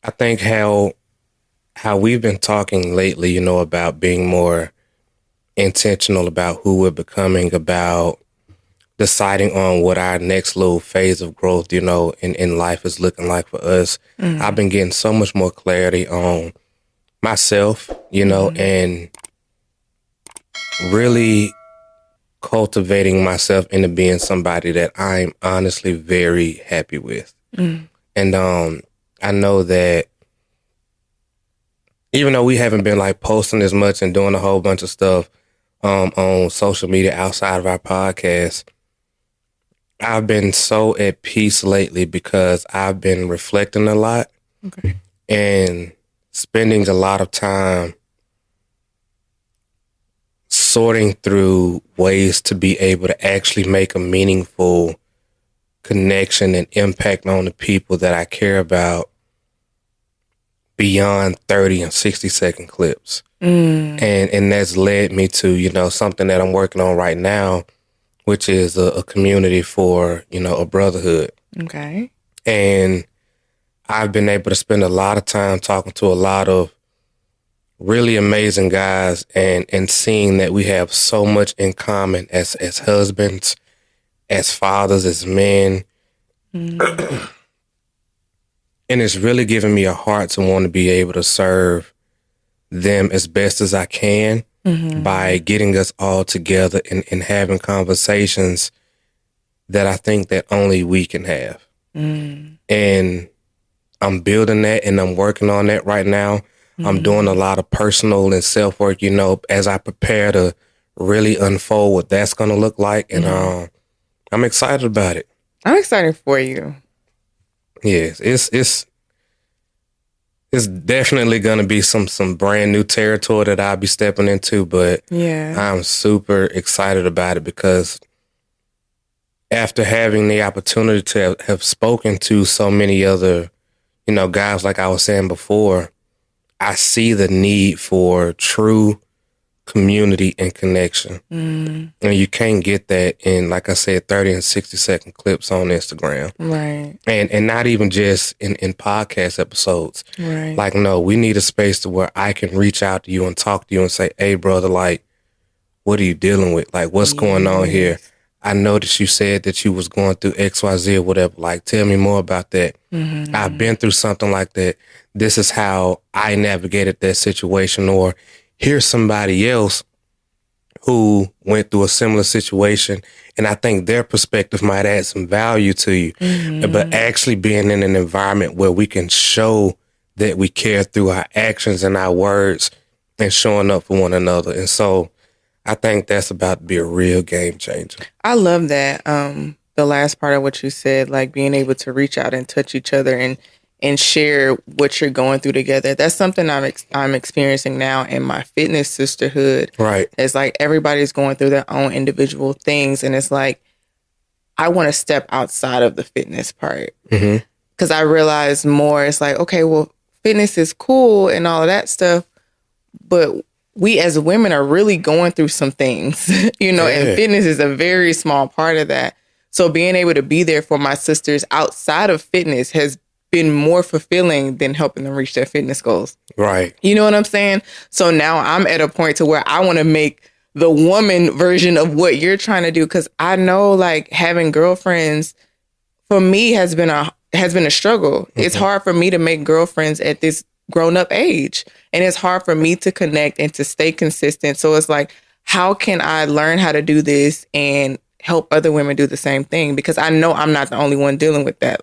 I think how we've been talking lately, about being more intentional about who we're becoming, about deciding on what our next little phase of growth, in life is looking like for us. I've been getting so much more clarity on myself, and really cultivating myself into being somebody that I'm honestly very happy with. And I know that even though we haven't been like posting as much and doing a whole bunch of stuff on social media outside of our podcast, I've been so at peace lately because I've been reflecting a lot and spending a lot of time sorting through ways to be able to actually make a meaningful connection and impact on the people that I care about beyond 30 and 60-second clips. And that's led me to, something that I'm working on right now, which is a community for, a brotherhood. Okay. And I've been able to spend a lot of time talking to a lot of really amazing guys and seeing that we have so much in common as husbands, as fathers, as men. And it's really given me a heart to want to be able to serve them as best as I can by getting us all together and having conversations that I think that only we can have. And I'm building that and I'm working on that right now. I'm doing a lot of personal and self-work, as I prepare to really unfold what that's going to look like. And I'm excited about it. I'm excited for you. Yes, it's definitely going to be some brand new territory that I'll be stepping into, but I'm super excited about it because after having the opportunity to have spoken to so many other, guys, like I was saying before, I see the need for true community and connection. And you can't get that in, like I said, 30 and 60-second clips on Instagram. Right. And not even just in podcast episodes. Right. Like, no, we need a space to where I can reach out to you and talk to you and say, hey, brother, like, what are you dealing with? Like, what's going on here? I noticed you said that you was going through XYZ or whatever. Like, tell me more about that. I've been through something like that. This is how I navigated that situation. Or here's somebody else who went through a similar situation, and I think their perspective might add some value to you. But actually being in an environment where we can show that we care through our actions and our words and showing up for one another. And so I think that's about to be a real game changer. I love that. The last part of what you said, like being able to reach out and touch each other and share what you're going through together. That's something I'm experiencing now in my fitness sisterhood. Right. It's like everybody's going through their own individual things. And it's like, I want to step outside of the fitness part. Because I realize more, it's like, okay, well, fitness is cool and all of that stuff. But we as women are really going through some things, and fitness is a very small part of that. So being able to be there for my sisters outside of fitness has been more fulfilling than helping them reach their fitness goals. Right. You know what I'm saying? So now I'm at a point to where I want to make the woman version of what you're trying to do. Because I know like having girlfriends for me has been a struggle. It's hard for me to make girlfriends at this grown up age. And it's hard for me to connect and to stay consistent. So it's like, how can I learn how to do this and help other women do the same thing? Because I know I'm not the only one dealing with that.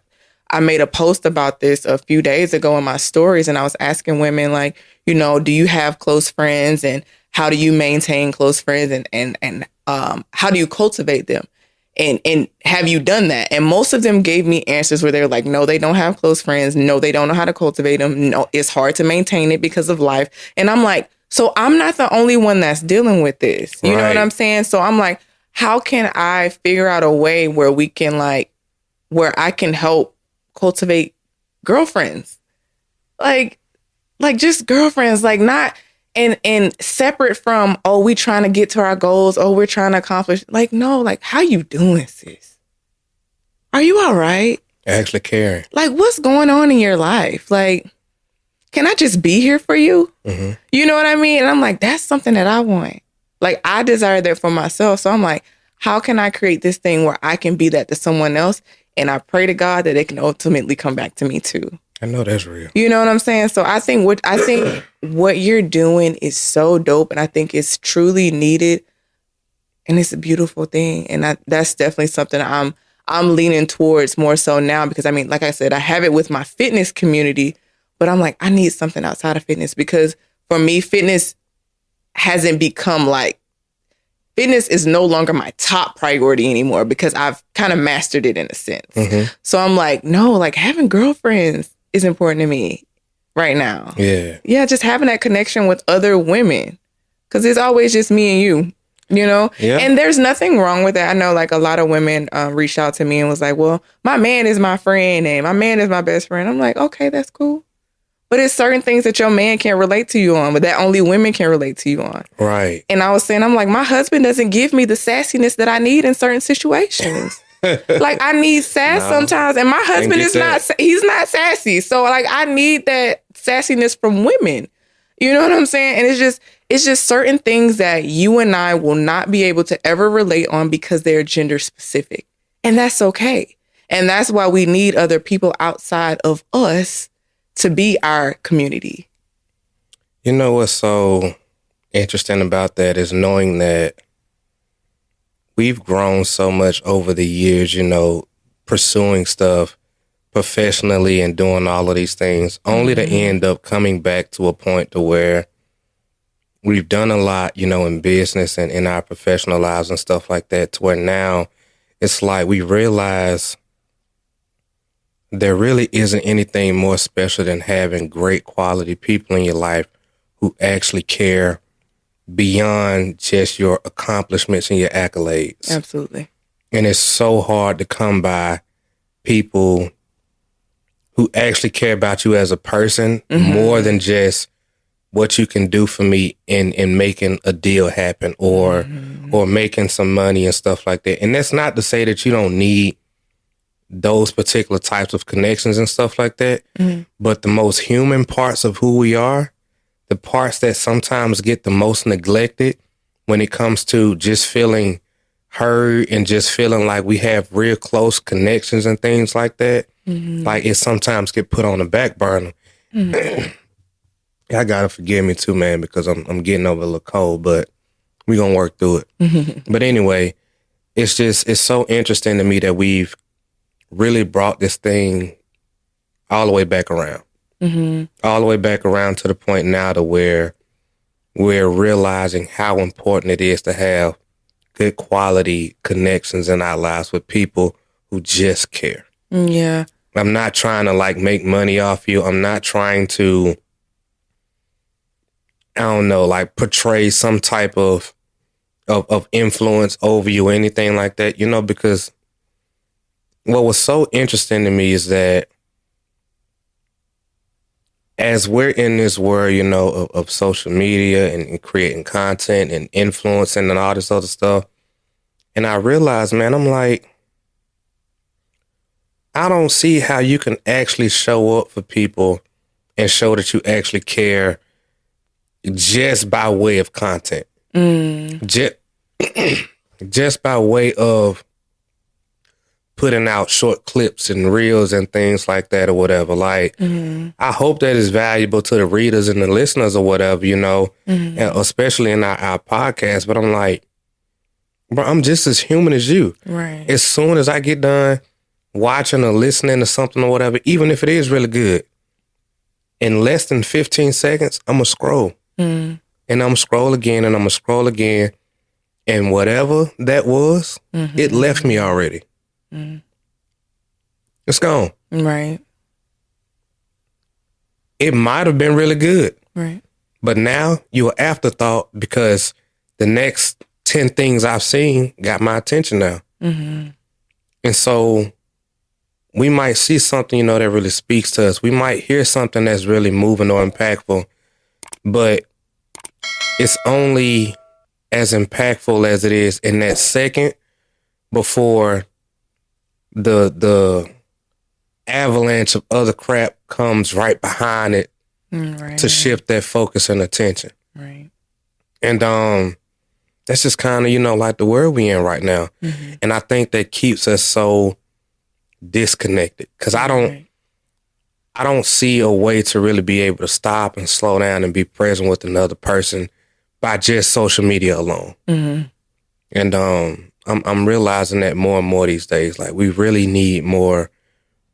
I made a post about this a few days ago in my stories, and I was asking women like, do you have close friends, and how do you maintain close friends, and how do you cultivate them? And have you done that? And most of them gave me answers where they're like, no, they don't have close friends. No, they don't know how to cultivate them. No, it's hard to maintain it because of life. And I'm like, so I'm not the only one that's dealing with this. You know what I'm saying? So I'm like, how can I figure out a way where we can where I can help cultivate girlfriends? Like just girlfriends, like not and separate from, oh, we trying to get to our goals, oh, we're trying to accomplish. Like, no, like, how you doing, sis? Are you all right? Actually caring. Like, what's going on in your life? Like, can I just be here for you? Mm-hmm. You know what I mean? And I'm like, that's something that I want. Like, I desire that for myself. So I'm like, how can I create this thing where I can be that to someone else? And I pray to God that it can ultimately come back to me too. I know that's real. You know what I'm saying? So I think what you're doing is so dope, and I think it's truly needed, and it's a beautiful thing. And that's definitely something I'm leaning towards more so now, because I mean, like I said, I have it with my fitness community, but I'm like, I need something outside of fitness, because for me, fitness hasn't become like, fitness is no longer my top priority anymore, because I've kind of mastered it in a sense. Mm-hmm. So I'm like, no, like having girlfriends is important to me right now. Yeah. Yeah, just having that connection with other women, because it's always just me and you know? Yeah. And there's nothing wrong with that. I know like a lot of women reached out to me and was like, well, my man is my friend and my man is my best friend. I'm like, okay, that's cool. But it's certain things that your man can't relate to you on, but that only women can relate to you on. Right. And I was saying, I'm like, my husband doesn't give me the sassiness that I need in certain situations. Like, I need sass sometimes, and my husband is he's not sassy. So like, I need that sassiness from women. You know what I'm saying? And it's just certain things that you and I will not be able to ever relate on because they're gender specific. And that's okay. And that's why we need other people outside of us to be our community. You know what's so interesting about that is knowing that we've grown so much over the years, you know, pursuing stuff professionally and doing all of these things, only to end up coming back to a point to where we've done a lot, you know, in business and in our professional lives and stuff like that, to where now it's like we realize there really isn't anything more special than having great quality people in your life who actually care beyond just your accomplishments and your accolades. Absolutely. And it's so hard to come by people who actually care about you as a person more than just what you can do for me in making a deal happen or making some money and stuff like that. And that's not to say that you don't need those particular types of connections and stuff like that. But the most human parts of who we are, the parts that sometimes get the most neglected when it comes to just feeling heard and just feeling like we have real close connections and things like that, like it sometimes get put on the back burner. I gotta forgive me too, man, because I'm getting over a little cold, but we're gonna work through it. But anyway, it's so interesting to me that we've really brought this thing all the way back around. All the way back around to the point now to where we're realizing how important it is to have good quality connections in our lives with people who just care. Yeah. I'm not trying to like make money off you. I'm not trying to, I don't know, like portray some type of influence over you or anything like that, you know, because what was so interesting to me is that as we're in this world, you know, of social media and creating content and influencing and all this other stuff, and I realized, man, I'm like, I don't see how you can actually show up for people and show that you actually care just by way of content. Just by way of putting out short clips and reels and things like that or whatever. Like, I hope that is valuable to the readers and the listeners or whatever, you know, and especially in our podcast. But I'm like, bro, I'm just as human as you. Right. As soon as I get done watching or listening to something or whatever, even if it is really good, in less than 15 seconds, I'm going to scroll. And I'm going to scroll again and I'm going to scroll again. And whatever that was, it left me already. It's gone. Right. It might have been really good. Right. But now you're an afterthought because the next 10 things I've seen got my attention now. And so we might see something, you know, that really speaks to us. We might hear something that's really moving or impactful, but it's only as impactful as it is in that second before the avalanche of other crap comes right behind it Right. to shift that focus and attention. Right. And that's just kind of, like the world we in right now. Mm-hmm. And I think that keeps us so disconnected, because I don't see a way to really be able to stop and slow down and be present with another person by just social media alone. Mm-hmm. And I'm realizing that more and more these days. Like, we really need more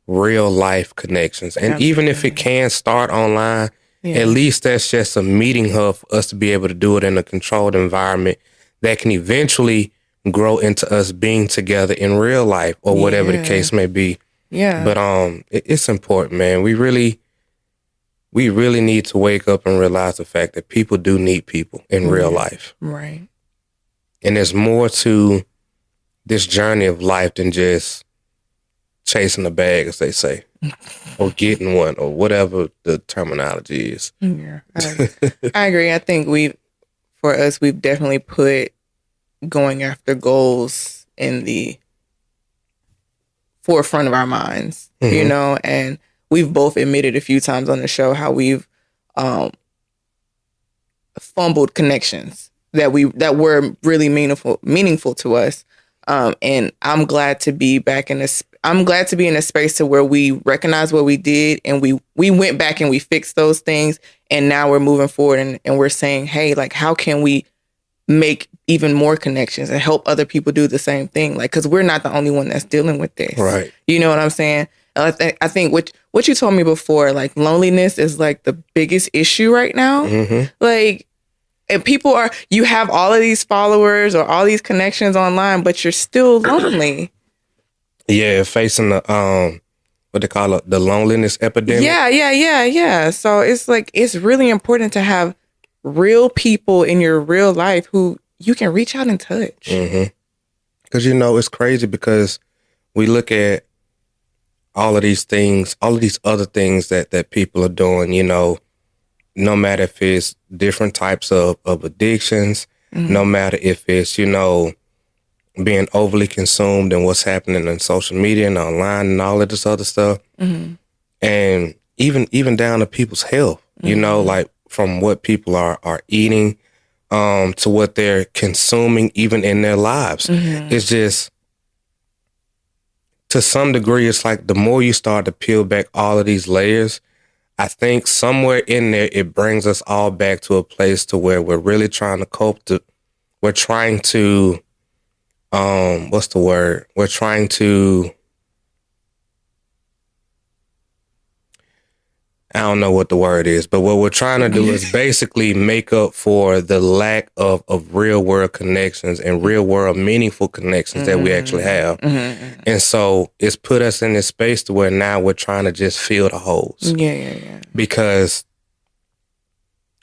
real life connections. And Absolutely. even if it can start online, Yeah. at least that's just a meeting hub for us to be able to do it in a controlled environment that can eventually grow into us being together in real life, or whatever the case may be. Yeah. But it's important, man. We really need to wake up and realize the fact that people do need people in real life. Right. And there's more to this journey of life than just chasing a bag, as they say, or getting one, or whatever the terminology is. Yeah. I agree. I think we've definitely put going after goals in the forefront of our minds, and we've both admitted a few times on the show how we've fumbled connections that were really meaningful to us. And I'm glad to be back in this. I'm glad to be in a space to where we recognize what we did, and we went back and we fixed those things, and now we're moving forward and we're saying, hey, like, how can we make even more connections and help other people do the same thing? Like, because we're not the only one that's dealing with this, Right? You know what I'm saying? And I think what you told me before, like, loneliness is like the biggest issue right now. Mm-hmm. Like, and you have all of these followers or all these connections online, but you're still lonely. Yeah, facing the what they call it, the loneliness epidemic. Yeah. So it's like, it's really important to have real people in your real life who you can reach out and touch. Mm-hmm. Because it's crazy, because we look at all of these things, all of these other things that people are doing. No matter if it's different types of addictions, no matter if it's being overly consumed in what's happening in social media and online and all of this other stuff. Mm-hmm. And even down to people's health, like from what people are eating to what they're consuming even in their lives. Mm-hmm. It's just, to some degree, it's like the more you start to peel back all of these layers, I think somewhere in there it brings us all back to a place to where we're really trying to we're trying to what's the word? We're trying to, I don't know what the word is, but what we're trying to do is basically make up for the lack of real world connections and real world meaningful connections that we actually have. Mm-hmm. And so it's put us in this space to where now we're trying to just fill the holes. Yeah. Because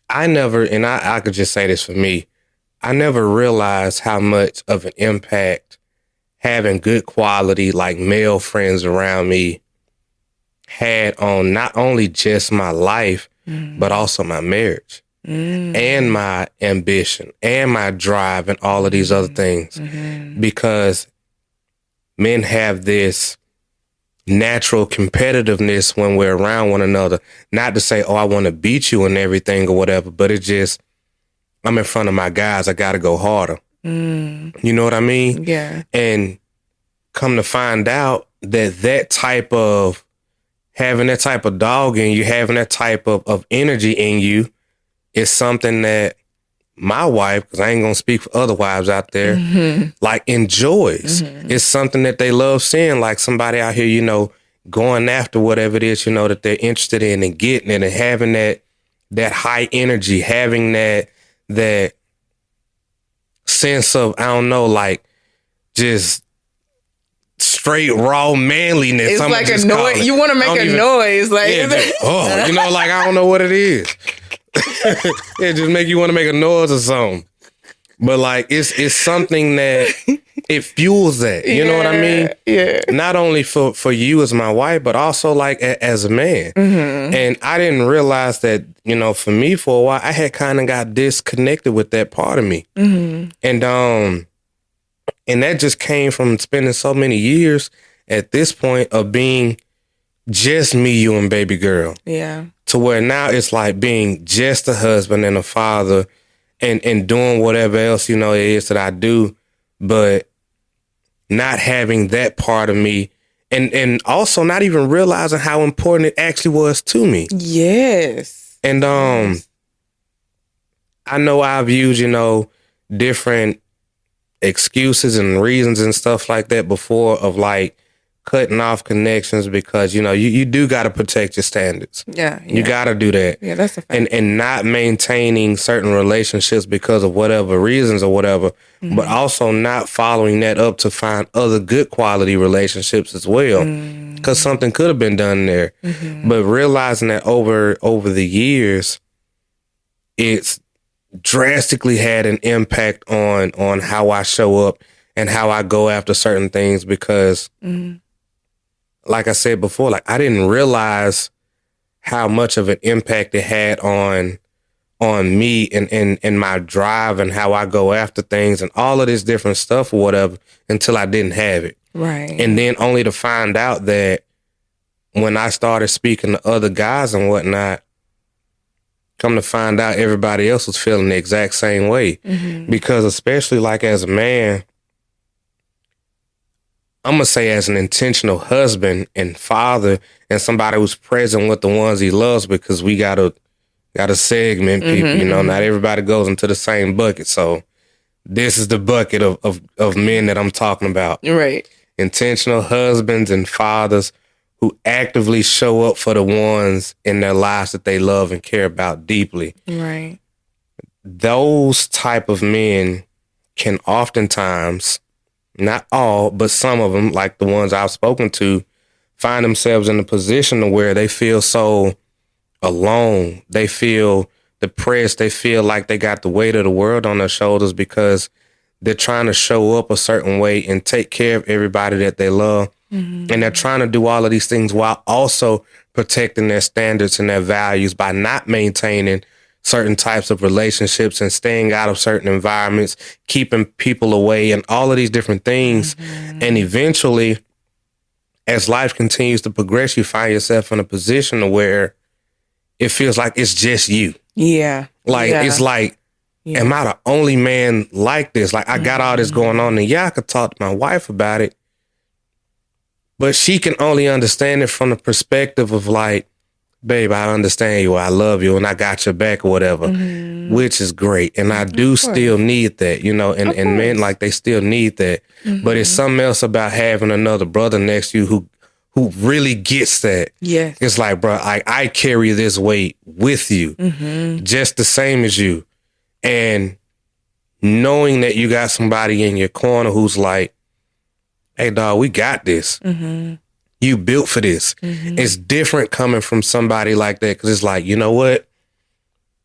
I never, and I could just say this for me, I never realized how much of an impact having good quality, like, male friends around me had on not only just my life, but also my marriage and my ambition and my drive and all of these other things. Because men have this natural competitiveness when we're around one another. Not to say, oh, I want to beat you and everything or whatever, but it's just, I'm in front of my guys, I got to go harder. You know what I mean? Yeah. And come to find out that type of, having that type of dog in you, having that type of energy in you is something that my wife, because I ain't going to speak for other wives out there, like, enjoys. It's something that they love seeing, like somebody out here, going after whatever it is, that they're interested in and getting it, and having that high energy, having that sense of, I don't know, like, just straight raw manliness. It's like a noise. You want to make a noise, like, yeah, just, like, I don't know what it is. It just make you want to make a noise or something. But, like, it's something that it fuels that. You know what I mean? Yeah. Not only for you as my wife, but also, like, as a man. And I didn't realize that, for me, for a while, I had kind of got disconnected with that part of me. And that just came from spending so many years at this point of being just me, you, and baby girl. Yeah. to where now it's like being just a husband and a father and doing whatever else, it is that I do, but not having that part of me and also not even realizing how important it actually was to me. Yes. And I know I've used, different excuses and reasons and stuff like that before of like cutting off connections because, you do got to protect your standards. Yeah. You got to do that. Yeah, that's a fact. And not maintaining certain relationships because of whatever reasons or whatever, but also not following that up to find other good quality relationships as well. Because something could have been done there. But realizing that over the years, it's drastically had an impact on how I show up and how I go after certain things because like I said before, like I didn't realize how much of an impact it had on me and my drive and how I go after things and all of this different stuff or whatever until I didn't have it. Right. And then only to find out that when I started speaking to other guys and whatnot, come to find out everybody else was feeling the exact same way. Because especially like as a man, I'm going to say as an intentional husband and father and somebody who's present with the ones he loves because we got to segment people, not everybody goes into the same bucket. So this is the bucket of men that I'm talking about. Right. Intentional husbands and fathers who actively show up for the ones in their lives that they love and care about deeply. Right. Those type of men can oftentimes, not all, but some of them, like the ones I've spoken to, find themselves in a position to where they feel so alone. They feel depressed. They feel like they got the weight of the world on their shoulders because they're trying to show up a certain way and take care of everybody that they love. And they're trying to do all of these things while also protecting their standards and their values by not maintaining certain types of relationships and staying out of certain environments, keeping people away and all of these different things. And eventually, as life continues to progress, you find yourself in a position where it feels like it's just you. Yeah. Like, it's like, am I the only man like this? Like, I got all this going on and I could talk to my wife about it, but she can only understand it from the perspective of like, babe, I understand you, I love you, and I got your back or whatever, which is great. And I do still need that, and men, like, they still need that. But it's something else about having another brother next to you who really gets that. Yeah. It's like, bro, I carry this weight with you, just the same as you. And knowing that you got somebody in your corner who's like, hey, dog, we got this. You built for this. It's different coming from somebody like that because it's like, you know what?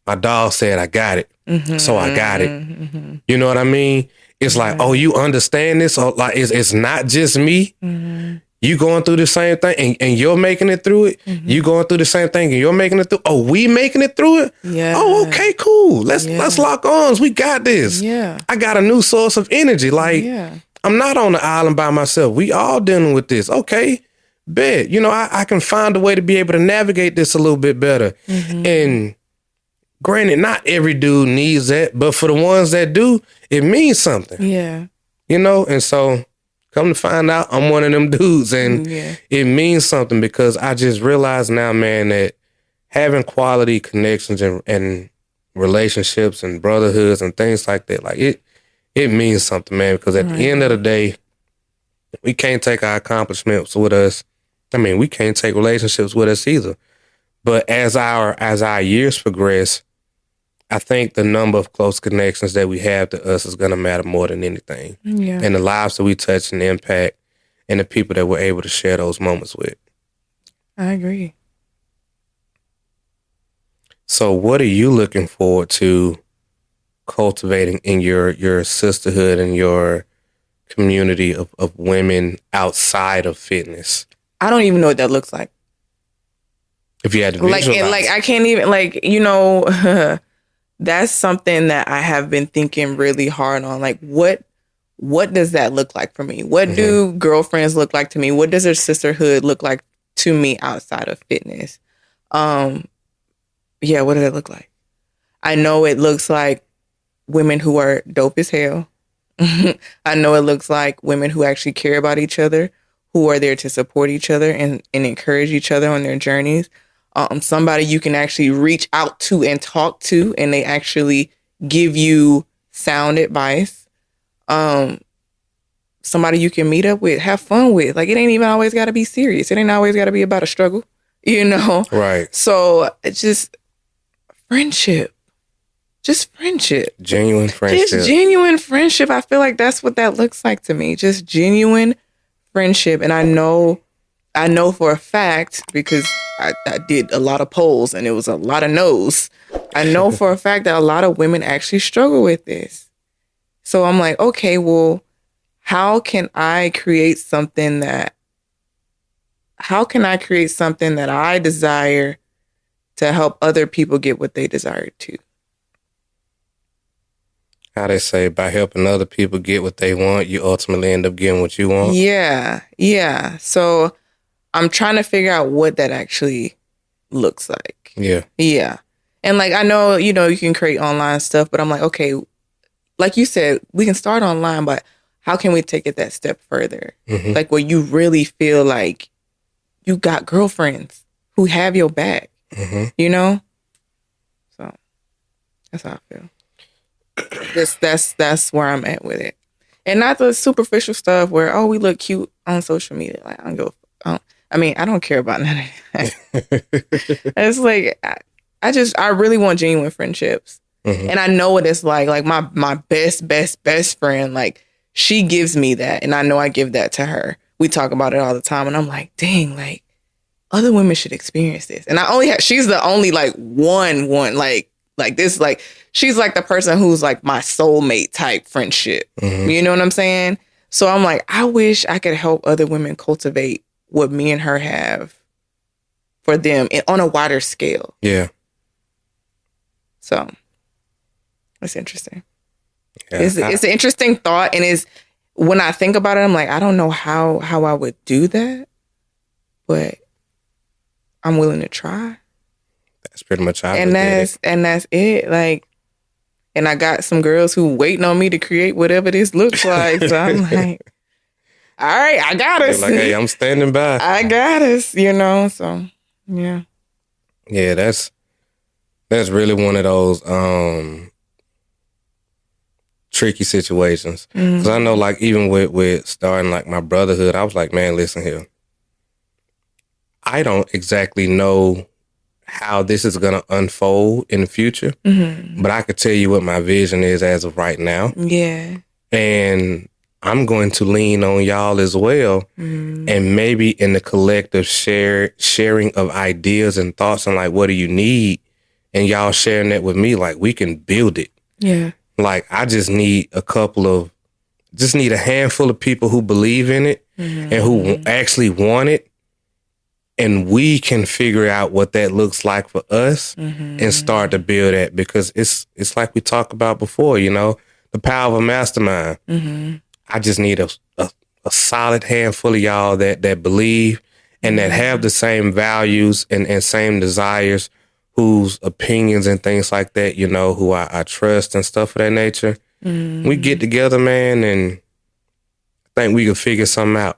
My dog said I got it. So I got it. You know what I mean? It's like, oh, you understand this? Or like, it's not just me. You going through the same thing and you're making it through it. You going through the same thing and you're making it through. Oh, we making it through it? Yeah. Oh, okay, cool. Let's lock arms. We got this. Yeah. I got a new source of energy. Like, I'm not on the island by myself. We all dealing with this. Okay. Bet, I can find a way to be able to navigate this a little bit better. And granted, not every dude needs that, but for the ones that do, it means something. Yeah. And so come to find out, I'm one of them dudes and it means something because I just realized now, man, that having quality connections and relationships and brotherhoods and things like that, like it means something, man, because at the end of the day, we can't take our accomplishments with us. I mean, we can't take relationships with us either. But as our years progress, I think the number of close connections that we have to us is going to matter more than anything. Yeah. And the lives that we touch and impact and the people that we're able to share those moments with. I agree. So what are you looking forward to cultivating in your sisterhood and your community of women outside of fitness? I don't even know what that looks like. If you had to visualize. Like I can't even, that's something that I have been thinking really hard on. Like, what does that look like for me? What do girlfriends look like to me? What does a sisterhood look like to me outside of fitness? yeah, what does it look like? I know it looks like women who are dope as hell. I know it looks like women who actually care about each other, who are there to support each other and encourage each other on their journeys. Somebody you can actually reach out to and talk to, and they actually give you sound advice. Somebody you can meet up with, have fun with. Like, it ain't even always got to be serious. It ain't always got to be about a struggle, you know? Right. So it's just friendship. Just friendship. Genuine friendship. Just genuine friendship. I feel like that's what that looks like to me. Just genuine friendship. And I know for a fact, because I did a lot of polls and it was a lot of no's. I know for a fact that a lot of women actually struggle with this. So I'm like, okay, well, how can I create something that I desire to help other people get what they desire too? How they say, by helping other people get what they want, you ultimately end up getting what you want. Yeah. So I'm trying to figure out what that actually looks like. Yeah. And like, I know, you can create online stuff, but I'm like, okay, like you said, we can start online, but how can we take it that step further? Mm-hmm. Like, where you really feel like you got girlfriends who have your back, mm-hmm. So that's how I feel. That's where I'm at with it, and not the superficial stuff where we look cute on social media. Like, I don't care about none of that. It's like I really want genuine friendships, and I know what it's like. Like my best friend, like, she gives me that, and I know I give that to her. We talk about it all the time, and I'm like, dang, like, other women should experience this. And she's the only like one like this, like, she's like the person who's like my soulmate type friendship. You know what I'm saying? So I'm like, I wish I could help other women cultivate what me and her have for them on a wider scale. Yeah. So it's interesting. Yeah, it's an interesting thought. And when I think about it, I'm like, I don't know how I would do that, but I'm willing to try. That's pretty much how and that's it. Like, and I got some girls who waiting on me to create whatever this looks like. So I'm like, all right, I got us. Like, hey, I'm standing by. I got us, So yeah. Yeah, that's really one of those tricky situations. Because I know, like, even with starting like my brotherhood, I was like, man, listen here. I don't exactly know how this is going to unfold in the future, but I could tell you what my vision is as of right now. Yeah. And I'm going to lean on y'all as well. And maybe in the collective sharing of ideas and thoughts and like, what do you need? And y'all sharing that with me, like, we can build it. Yeah. Like, I just need a handful of people who believe in it and who actually want it. And we can figure out what that looks like for us and start to build that, because it's like we talked about before, the power of a mastermind. I just need a solid handful of y'all that believe and that have the same values and same desires, whose opinions and things like that, who I trust and stuff of that nature. We get together, man, and I think we can figure something out.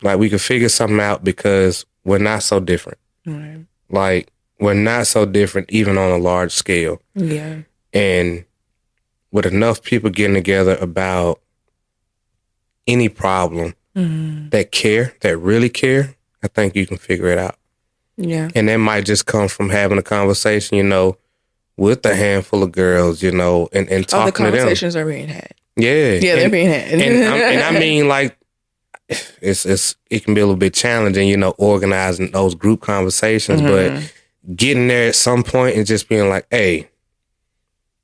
Like, we can figure something out because we're not so different. Right. Like, we're not so different even on a large scale. Yeah. And with enough people getting together about any problem that really care, I think you can figure it out. Yeah. And that might just come from having a conversation, with a handful of girls, and talking to them. The conversations are being had. Yeah. Yeah, they're being had. and I mean, like, it can be a little bit challenging, organizing those group conversations, but getting there at some point and just being like, hey,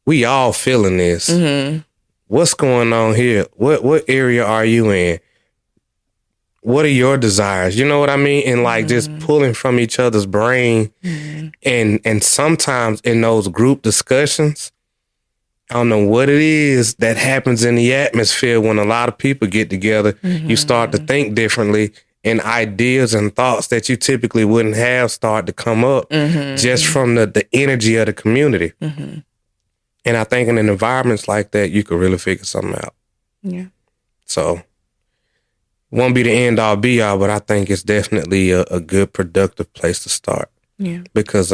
we all feeling this. What's going on here? What area are you in? What are your desires? You know what I mean? And like just pulling from each other's brain. And sometimes in those group discussions, I don't know what it is that happens in the atmosphere when a lot of people get together. You start to think differently, and ideas and thoughts that you typically wouldn't have start to come up just from the energy of the community. And I think in environments like that, you could really figure something out. Yeah. So, won't be the end all be all, but I think it's definitely a good productive place to start. Yeah. Because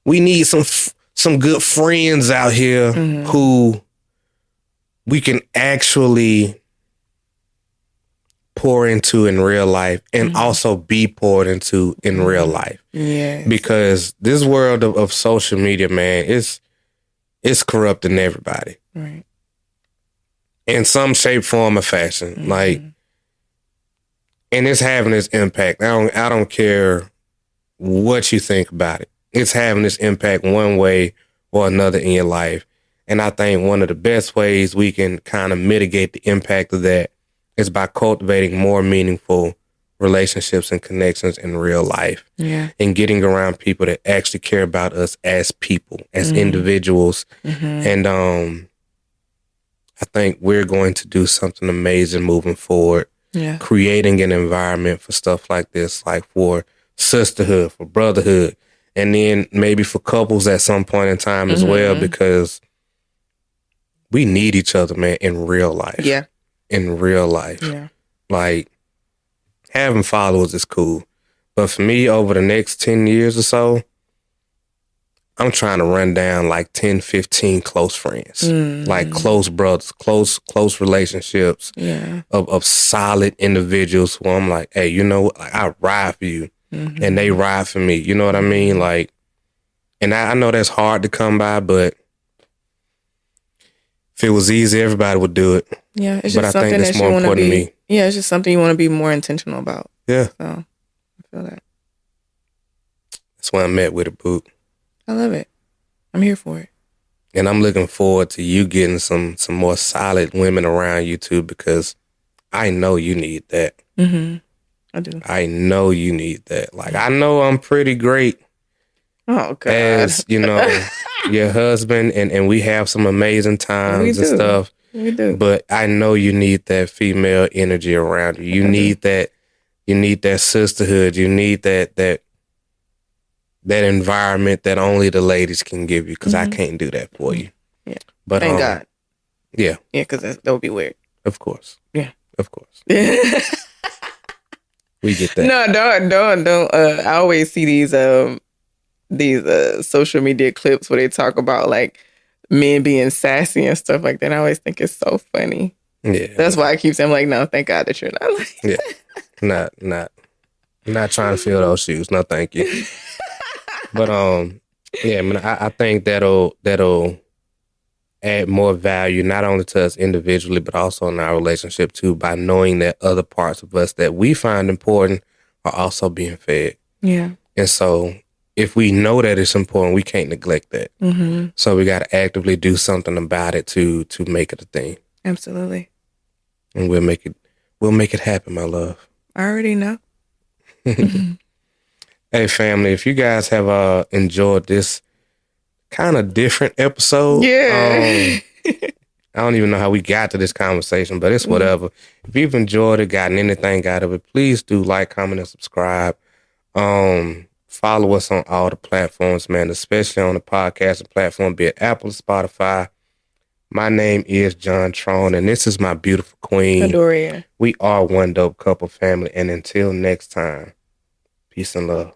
we need some good friends out here who we can actually pour into in real life and also be poured into in real life. Yeah. Because this world of social media, man, it's corrupting everybody. Right. In some shape, form, or fashion. Like, and it's having its impact. I don't care what you think about it. It's having its impact one way or another in your life. And I think one of the best ways we can kind of mitigate the impact of that is by cultivating more meaningful relationships and connections in real life. Yeah. And getting around people that actually care about us as people, as individuals. And I think we're going to do something amazing moving forward. Yeah. Creating an environment for stuff like this, like for sisterhood, for brotherhood, and then maybe for couples at some point in time as well, because we need each other, man, in real life. Yeah. In real life. Yeah. Like, having followers is cool. But for me, over the next 10 years or so, I'm trying to run down like 10, 15 close friends, like close brothers, close relationships of solid individuals who I'm like, hey, you know what? Like, I ride for you and they ride for me. You know what I mean? Like, and I know that's hard to come by, but if it was easy, everybody would do it. Yeah. It's But just I think something that's that more you want to important to be. me. Yeah. It's just something you want to be more intentional about. Yeah. So I feel that. That's why I'm met with a boot. I love it. I'm here for it. And I'm looking forward to you getting some more solid women around you too, because I know you need that. I do. I know you need that. Like, I know I'm pretty great Oh, God. as, you know, your husband, and we have some amazing times and stuff. We do. But I know you need that female energy around you. You need that. You need that sisterhood. You need that environment that only the ladies can give you, because I can't do that for you. Yeah. But Thank God. Yeah. Yeah, because that would be weird. Of course. Yeah. Of course. We get that. No, don't. I always see these social media clips where they talk about like men being sassy and stuff like that. And I always think it's so funny. Yeah. That's why I keep saying like, no, thank God that you're not like that. Not trying to fill those shoes. No, thank you. But yeah, I mean, I think that'll add more value, not only to us individually, but also in our relationship too, by knowing that other parts of us that we find important are also being fed. Yeah. And so if we know that it's important, we can't neglect that. So we got to actively do something about it to make it a thing. Absolutely. And we'll make it happen, my love. I already know. Hey, family, if you guys have enjoyed this kind of different episode. Yeah. I don't even know how we got to this conversation, but it's whatever. If you've enjoyed it, gotten anything out of it, please do like, comment, and subscribe. Follow us on all the platforms, man, especially on the podcasting platform, be it Apple or Spotify. My name is John Tron, and this is my beautiful queen. Adoria. We are one dope couple family, and until next time, peace and love.